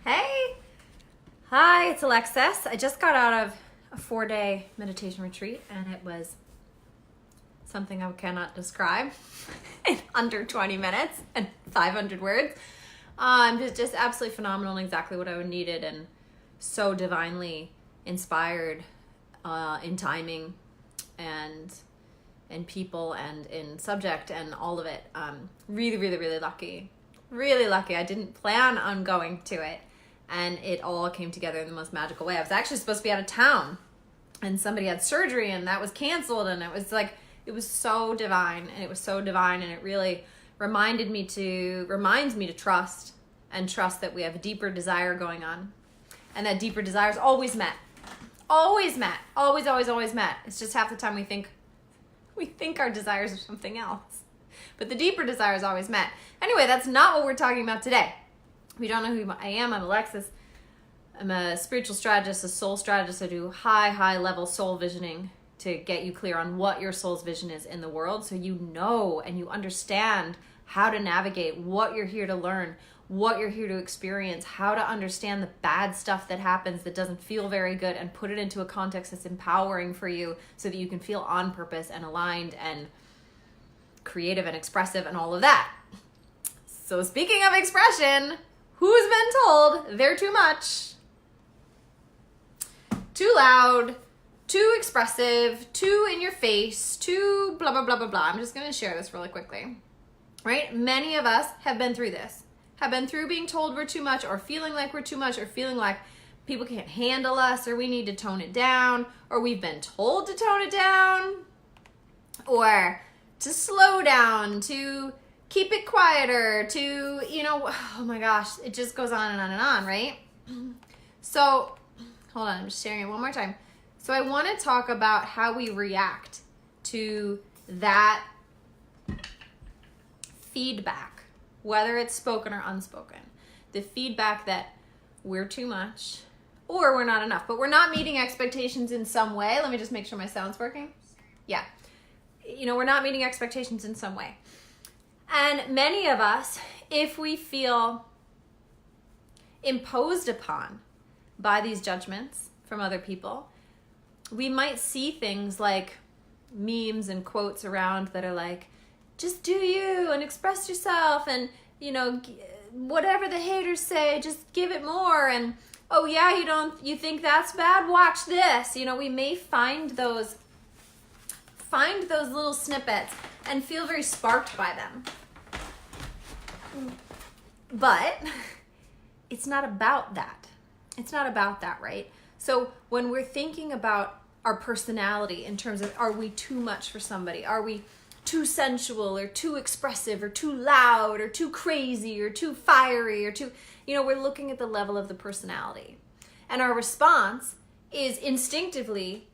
Hey! Hi, it's Alexis. I just got out of a 4-day meditation retreat and it was something I cannot describe in under 20 minutes and 500 words. Just absolutely phenomenal and exactly what I needed and so divinely inspired in timing and in people and in subject and all of it. Really lucky. Really lucky. I didn't plan on going to it. And it all came together in the most magical way. I was actually supposed to be out of town and somebody had surgery and that was canceled. And it was so divine and it really reminds me to trust that we have a deeper desire going on. And that deeper desire is always met. Always met. Always met. It's just half the time we think our desires are something else. But the deeper desire is always met. Anyway, that's not what we're talking about today. If you don't know who I am, I'm Alexis. I'm a spiritual strategist, a soul strategist. I do high level soul visioning to get you clear on what your soul's vision is in the world so you know and you understand how to navigate what you're here to learn, what you're here to experience, how to understand the bad stuff that happens that doesn't feel very good and put it into a context that's empowering for you so that you can feel on purpose and aligned and creative and expressive and all of that. So speaking of expression, who's been told they're too much, too loud, too expressive, too in your face, too blah, blah, blah, blah, blah. I'm just going to share this really quickly, right? Many of us have been through this, have been through being told we're too much or feeling like we're too much or feeling like people can't handle us or we need to tone it down or we've been told to tone it down or to slow down, to keep it quieter, to, oh my gosh, it just goes on and on and on, right? So, hold on, I'm just sharing it one more time. So I want to talk about how we react to that feedback, whether it's spoken or unspoken. The feedback that we're too much or we're not enough, but we're not meeting expectations in some way. Let me just make sure my sound's working. Yeah. We're not meeting expectations in some way. And many of us, if we feel imposed upon by these judgments from other people, we might see things like memes and quotes around that are like, just do you and express yourself and, whatever the haters say, just give it more. And, oh yeah, you think that's bad? Watch this. We may find those little snippets and feel very sparked by them. But it's not about that. It's not about that, right? So when we're thinking about our personality in terms of, are we too much for somebody? Are we too sensual or too expressive or too loud or too crazy or too fiery or too, we're looking at the level of the personality. And our response is instinctively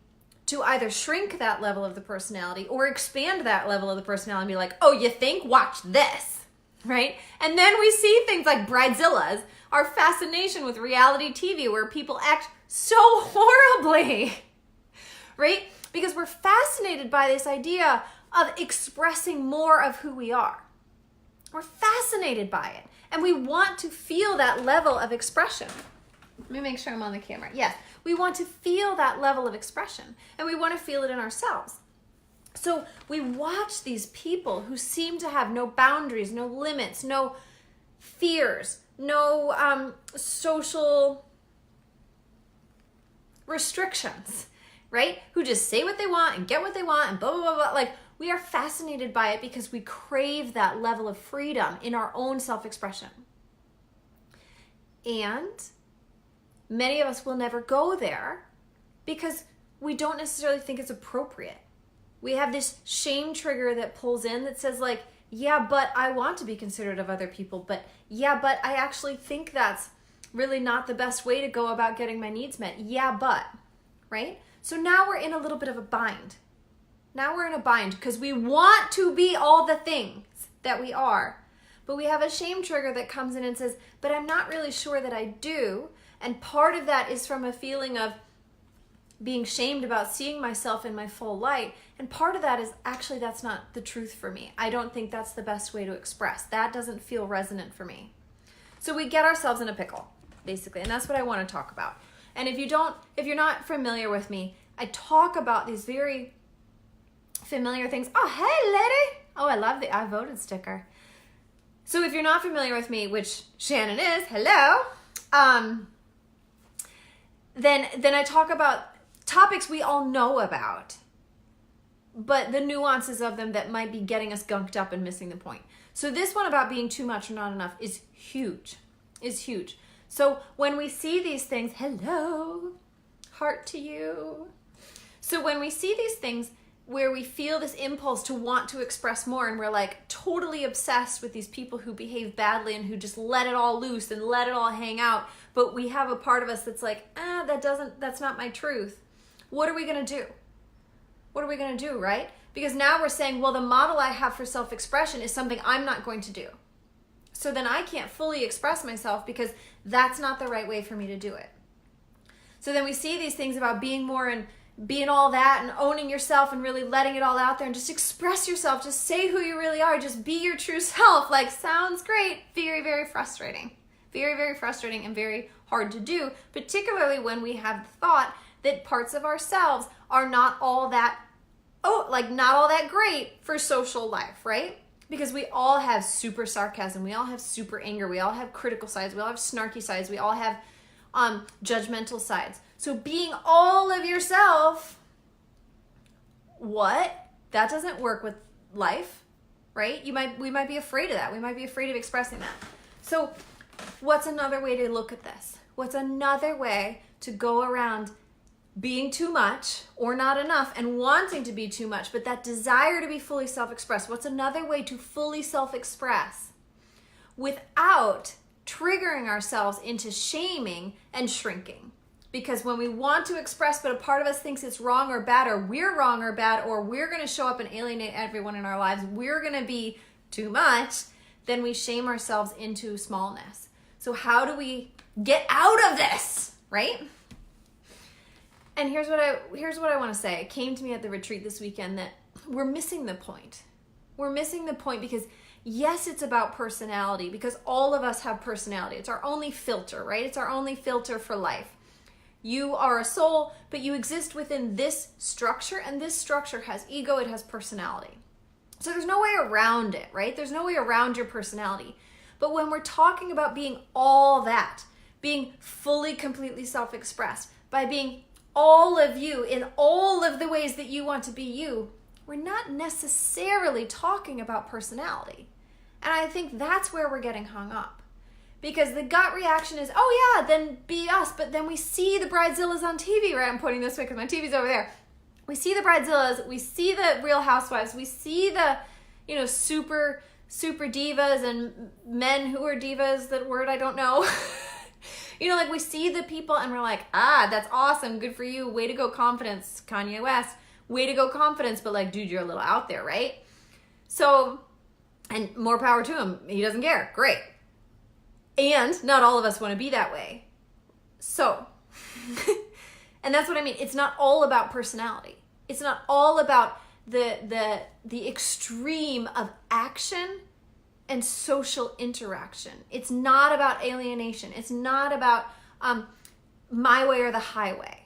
to either shrink that level of the personality or expand that level of the personality and be like, oh, you think? Watch this, right? And then we see things like Bridezillas, our fascination with reality TV where people act so horribly, right? Because we're fascinated by this idea of expressing more of who we are. We're fascinated by it. And we want to feel that level of expression. Let me make sure I'm on the camera. Yes, we want to feel that level of expression and we want to feel it in ourselves. So we watch these people who seem to have no boundaries, no limits, no fears, no social restrictions, right? Who just say what they want and get what they want and blah, blah, blah, blah. Like, we are fascinated by it because we crave that level of freedom in our own self-expression. And many of us will never go there because we don't necessarily think it's appropriate. We have this shame trigger that pulls in that says like, yeah, but I want to be considerate of other people, but yeah, but I actually think that's really not the best way to go about getting my needs met. Yeah, but, right? So now we're in a little bit of a bind. Now we're in a bind because we want to be all the things that we are, but we have a shame trigger that comes in and says, but I'm not really sure that I do. And part of that is from a feeling of being shamed about seeing myself in my full light. And part of that is actually that's not the truth for me. I don't think that's the best way to express. That doesn't feel resonant for me. So we get ourselves in a pickle. basically. And that's what I want to talk about. And if you're not familiar with me, I talk about these very familiar things. Oh, hey, lady. Oh, I love the I voted sticker. So if you're not familiar with me, which Shannon is, hello, then I talk about topics we all know about, but the nuances of them that might be getting us gunked up and missing the point. So this one about being too much or not enough is huge. So when we see these things, hello, heart to you. So when we see these things where we feel this impulse to want to express more, and we're like totally obsessed with these people who behave badly and who just let it all loose and let it all hang out, but we have a part of us that's like, that's not my truth. What are we gonna do? What are we gonna do, right? Because now we're saying, well, the model I have for self-expression is something I'm not going to do. So then I can't fully express myself because that's not the right way for me to do it. So then we see these things about being more and being all that and owning yourself and really letting it all out there and just express yourself. Just say who you really are. Just be your true self. Like, sounds great. Very, very frustrating. Very, very frustrating and very hard to do, particularly when we have the thought that parts of ourselves are not all that, not all that great for social life, right? Because we all have super sarcasm. We all have super anger. We all have critical sides. We all have snarky sides. We all have judgmental sides. So being all of yourself, that doesn't work with life, right? We might be afraid of that. We might be afraid of expressing that. So what's another way to look at this? What's another way to go around being too much or not enough and wanting to be too much, but that desire to be fully self-expressed? What's another way to fully self-express without triggering ourselves into shaming and shrinking? Because when we want to express, but a part of us thinks it's wrong or bad, or we're wrong or bad, or we're going to show up and alienate everyone in our lives, we're going to be too much, then we shame ourselves into smallness. So how do we get out of this, right? And here's what I want to say. It came to me at the retreat this weekend that we're missing the point. We're missing the point because yes, it's about personality, because all of us have personality. It's our only filter, right? It's our only filter for life. You are a soul, but you exist within this structure, and this structure has ego, it has personality. So there's no way around it, right? There's no way around your personality. But when we're talking about being all that, being fully, completely self-expressed, by being all of you in all of the ways that you want to be you, we're not necessarily talking about personality. And I think that's where we're getting hung up. Because the gut reaction is, oh yeah, then be us. But then we see the Bridezillas on TV, right? I'm pointing this way because my TV's over there. We see the Bridezillas, we see the Real Housewives, we see the, super divas and men who are divas, that word I don't know. We see the people and we're like, that's awesome, good for you, way to go confidence, Kanye West, way to go confidence, but dude, you're a little out there, right? So, and more power to him, he doesn't care, great. And not all of us want to be that way. So, and that's what I mean. It's not all about personality. It's not all about the extreme of action and social interaction. It's not about alienation. It's not about my way or the highway,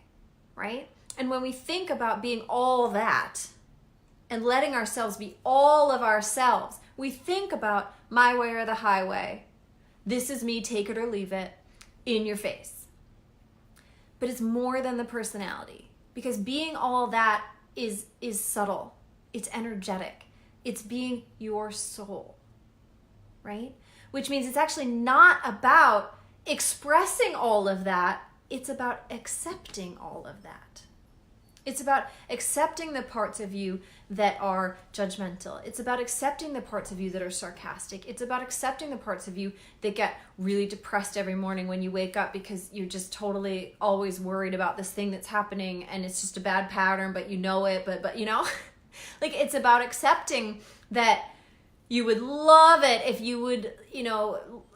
right? And when we think about being all that and letting ourselves be all of ourselves, we think about my way or the highway. This is me, take it or leave it, in your face. But it's more than the personality, because being all that is subtle. It's energetic. It's being your soul, right? Which means it's actually not about expressing all of that. It's about accepting all of that. It's about accepting the parts of you that are judgmental. It's about accepting the parts of you that are sarcastic. It's about accepting the parts of you that get really depressed every morning when you wake up because you're just totally always worried about this thing that's happening and it's just a bad pattern, but you know it, but it's about accepting that you would love it if you would,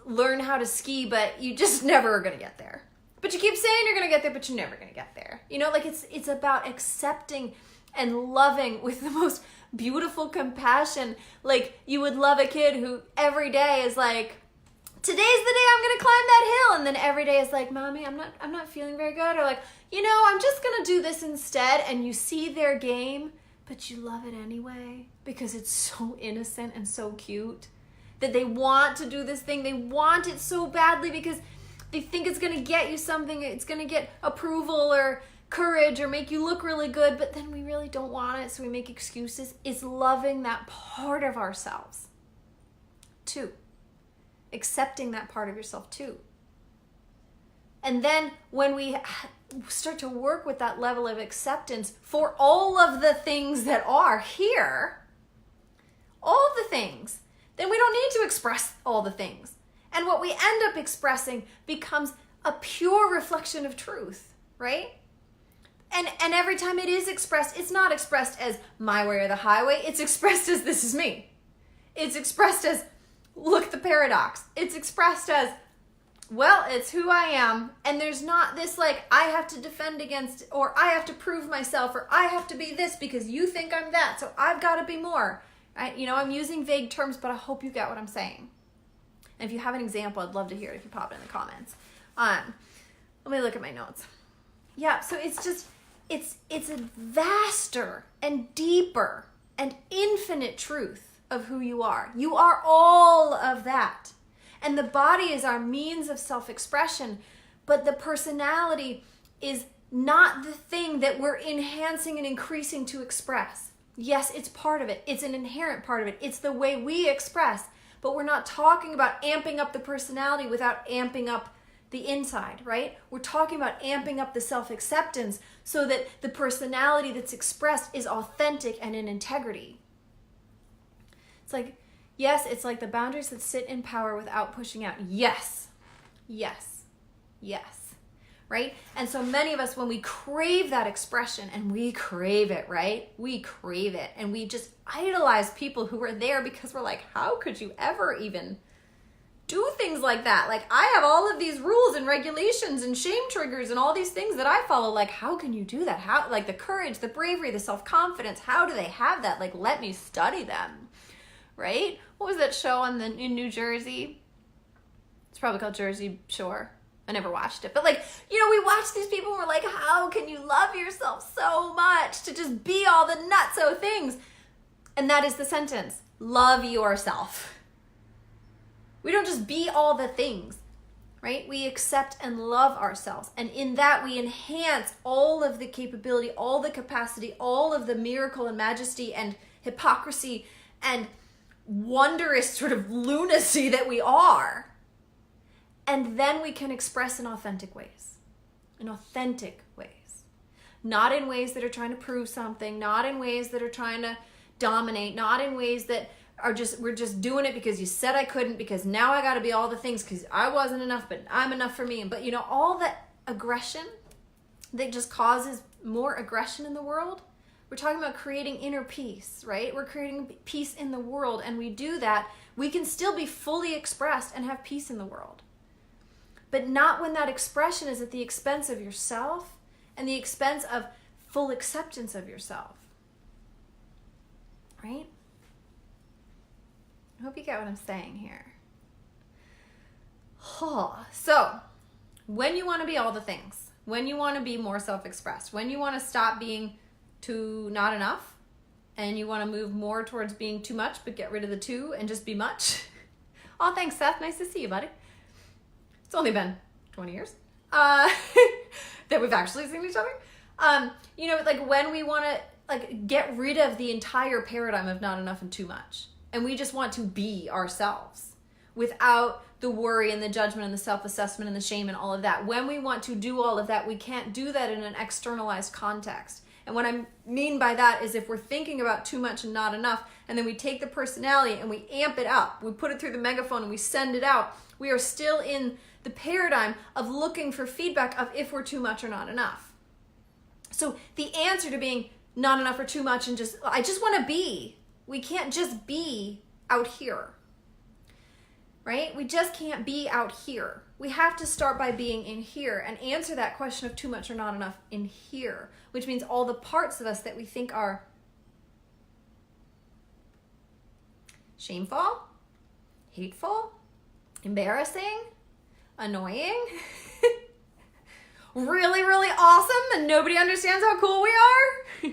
learn how to ski, but you just never are going to get there. But you keep saying you're going to get there, but you're never going to get there. It's about accepting and loving with the most beautiful compassion. Like you would love a kid who every day is today's the day I'm going to climb that hill. And then every day is like, mommy, I'm not feeling very good. Or like, I'm just going to do this instead. And you see their game, but you love it anyway because it's so innocent and so cute that they want to do this thing. They want it so badly because they think it's going to get you something. It's going to get approval or courage or make you look really good, but then we really don't want it, so we make excuses. Is loving that part of ourselves too. Accepting that part of yourself too. And then when we start to work with that level of acceptance for all of the things that are here, all the things, then we don't need to express all the things. And what we end up expressing becomes a pure reflection of truth, right? And every time it is expressed, it's not expressed as my way or the highway. It's expressed as this is me. It's expressed as look at the paradox. It's expressed as, well, it's who I am. And there's not this like, I have to defend against, or I have to prove myself, or I have to be this because you think I'm that. So I've got to be more. I'm using vague terms, but I hope you get what I'm saying. And if you have an example, I'd love to hear it if you pop it in the comments. Let me look at my notes. Yeah, so it's just, it's a vaster and deeper and infinite truth of who you are. You are all of that. And the body is our means of self-expression, but the personality is not the thing that we're enhancing and increasing to express. Yes, it's part of it. It's an inherent part of it. It's the way we express, but we're not talking about amping up the personality without amping up the inside, right? We're talking about amping up the self-acceptance so that the personality that's expressed is authentic and in integrity. It's like, yes, it's like the boundaries that sit in power without pushing out. Yes, yes, yes, right? And so many of us, when we crave that expression, and we crave it, right? We crave it. And we just idolize people who are there because we're like, how could you ever even do things like that? Like, I have all of these rules and regulations and shame triggers and all these things that I follow. Like, how can you do that? How, like the courage, the bravery, the self-confidence, how do they have that? Like, let me study them, right? What was that show in New Jersey? It's probably called Jersey Shore. I never watched it. But like, we watch these people and we're like, how can you love yourself so much to just be all the nutso things? And that is the sentence. Love yourself. We don't just be all the things, right? We accept and love ourselves. And in that, we enhance all of the capability, all the capacity, all of the miracle and majesty and hypocrisy and wondrous sort of lunacy that we are. And then we can express in authentic ways. In authentic ways. Not in ways that are trying to prove something, not in ways that are trying to dominate, not in ways that we're just doing it because you said I couldn't, because now I got to be all the things because I wasn't enough, but I'm enough for me. But all that aggression that just causes more aggression in the world, we're talking about creating inner peace, right? We're creating peace in the world, and we do that. We can still be fully expressed and have peace in the world. But not when that expression is at the expense of yourself and the expense of full acceptance of yourself, right? I hope you get what I'm saying here. So, when you want to be all the things, when you want to be more self-expressed, when you want to stop being too not enough, and you want to move more towards being too much, but get rid of the too and just be much. Oh, thanks, Seth. Nice to see you, buddy. It's only been 20 years that we've actually seen each other. Like when we want to get rid of the entire paradigm of not enough and too much. And we just want to be ourselves without the worry and the judgment and the self-assessment and the shame and all of that. When we want to do all of that, we can't do that in an externalized context. And what I mean by that is if we're thinking about too much and not enough, and then we take the personality and we amp it up, we put it through the megaphone and we send it out, we are still in the paradigm of looking for feedback of if we're too much or not enough. So the answer to being not enough or too much and I just want to be. We can't just be out here, right? We just can't be out here. We have to start by being in here and answer that question of too much or not enough in here, which means all the parts of us that we think are shameful, hateful, embarrassing, annoying, really, really awesome and nobody understands how cool we are,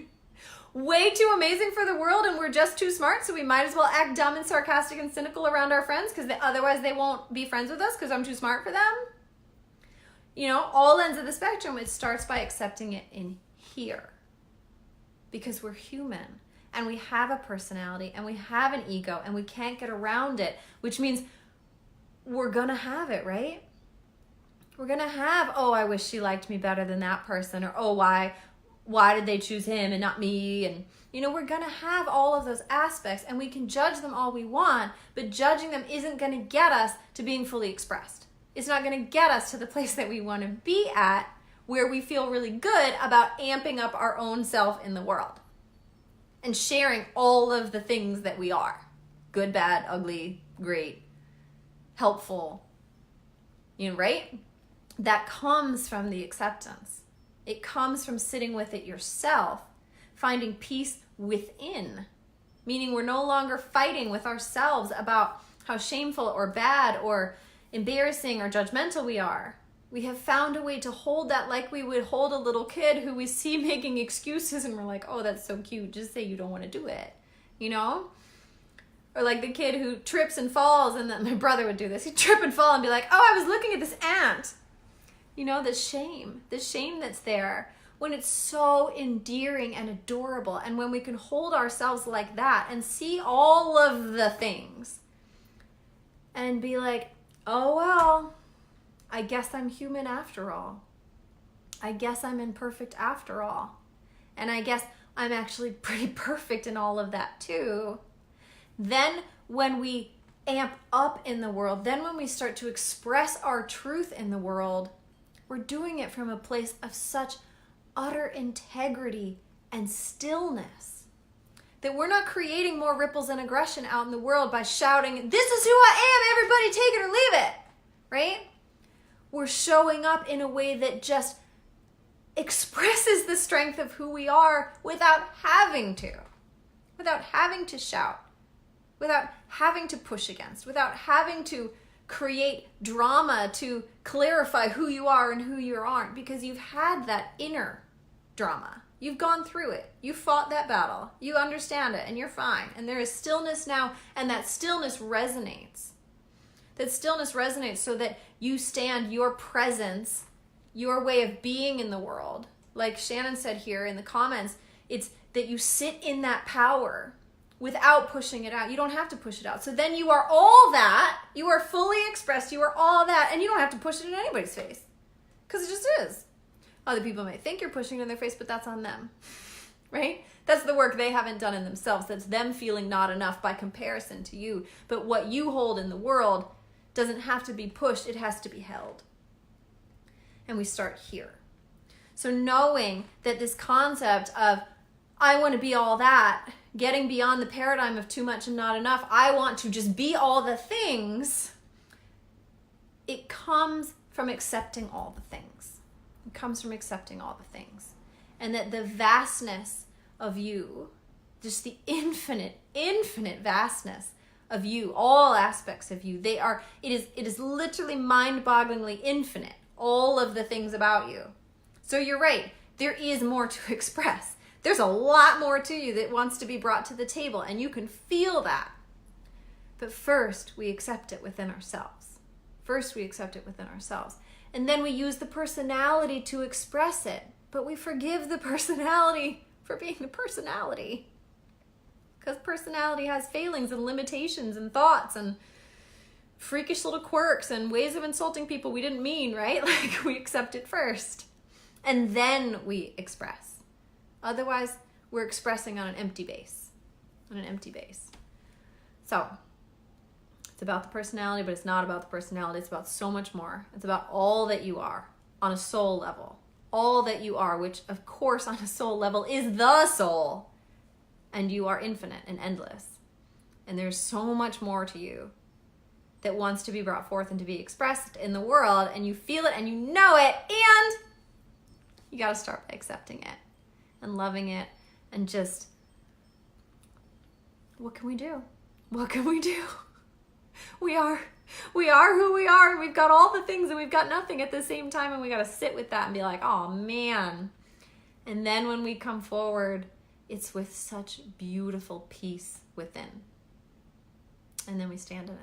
way too amazing for the world and we're just too smart, so we might as well act dumb and sarcastic and cynical around our friends because otherwise they won't be friends with us because I'm too smart for them. You know, all ends of the spectrum, it starts by accepting it in here. Because we're human and we have a personality and we have an ego and we can't get around it, which means we're gonna have it, right? We're gonna have, oh, I wish she liked me better than that person, or oh, why did they choose him and not me? And you know, we're gonna have all of those aspects and we can judge them all we want, but judging them isn't gonna get us to being fully expressed. It's not gonna get us to the place that we wanna be at, where we feel really good about amping up our own self in the world and sharing all of the things that we are. Good, bad, ugly, great, helpful, you know, right? That comes from the acceptance. It comes from sitting with it yourself, finding peace within, meaning we're no longer fighting with ourselves about how shameful or bad or embarrassing or judgmental we are. We have found a way to hold that like we would hold a little kid who we see making excuses and we're like, oh, that's so cute. Just say you don't want to do it, you know? Or like the kid who trips and falls, and then my brother would do this. He'd trip and fall and be like, oh, I was looking at this ant. You know, the shame that's there when it's so endearing and adorable. And when we can hold ourselves like that and see all of the things and be like, oh, well, I guess I'm human after all. I guess I'm imperfect after all. And I guess I'm actually pretty perfect in all of that too. Then when we amp up in the world, then when we start to express our truth in the world, we're doing it from a place of such utter integrity and stillness that we're not creating more ripples and aggression out in the world by shouting, this is who I am, everybody take it or leave it, right? We're showing up in a way that just expresses the strength of who we are without having to shout, without having to push against, without having to create drama to clarify who you are and who you aren't, because you've had that inner drama. You've gone through it. You fought that battle. You understand it and you're fine. And there is stillness now, and that stillness resonates. That stillness resonates so that you stand your presence, your way of being in the world. Like Shannon said here in the comments, it's that you sit in that power without pushing it out. You don't have to push it out. So then you are all that. You are fully expressed. You are all that. And you don't have to push it in anybody's face. Because it just is. Other people may think you're pushing it in their face, but that's on them. Right? That's the work they haven't done in themselves. That's them feeling not enough by comparison to you. But what you hold in the world doesn't have to be pushed. It has to be held. And we start here. So knowing that this concept of, I want to be all that, getting beyond the paradigm of too much and not enough, I want to just be all the things, it comes from accepting all the things. It comes from accepting all the things. And that the vastness of you, just the infinite vastness of you, all aspects of you, it is literally mind-bogglingly infinite, all of the things about you. So you're right, there is more to express. There's a lot more to you that wants to be brought to the table, and you can feel that. But first, we accept it within ourselves. And then we use the personality to express it, but we forgive the personality for being the personality. Because personality has failings and limitations and thoughts and freakish little quirks and ways of insulting people we didn't mean, right? Like, we accept it first. And then we express. Otherwise, we're expressing on an empty base. So, it's about the personality, but it's not about the personality. It's about so much more. It's about all that you are on a soul level. All that you are, which, of course, on a soul level is the soul. And you are infinite and endless. And there's so much more to you that wants to be brought forth and to be expressed in the world. And you feel it and you know it. And you got to start by accepting it. And loving it, and just, what can we do? We are We are who we are, and we've got all the things and we've got nothing at the same time, and we got to sit with that and be like, oh man. And then when we come forward, it's with such beautiful peace within. And then we stand in it.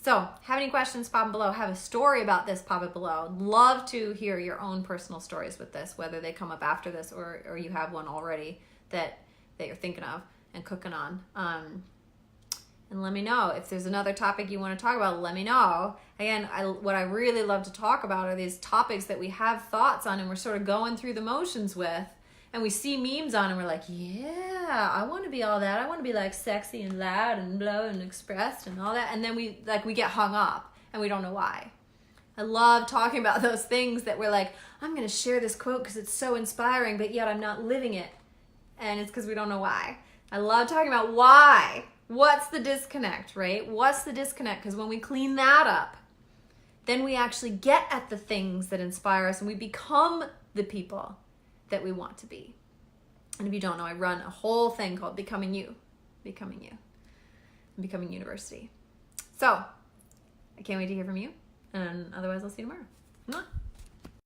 So, have any questions, pop them below. Have a story about this, pop it below. Love to hear your own personal stories with this, whether they come up after this or you have one already that you're thinking of and cooking on. And let me know. If there's another topic you want to talk about, let me know. Again, what I really love to talk about are these topics that we have thoughts on and we're sort of going through the motions with. And we see memes on and we're like, yeah, I want to be all that. I want to be like sexy and loud and blow and expressed and all that. And then we get hung up and we don't know why. I love talking about those things that we're like, I'm going to share this quote because it's so inspiring, but yet I'm not living it. And it's because we don't know why. I love talking about why. What's the disconnect, right? What's the disconnect? Because when we clean that up, then we actually get at the things that inspire us and we become the people that we want to be. And if you don't know, I run a whole thing called Becoming You, and Becoming University. So I can't wait to hear from you. And otherwise, I'll see you tomorrow. Mwah.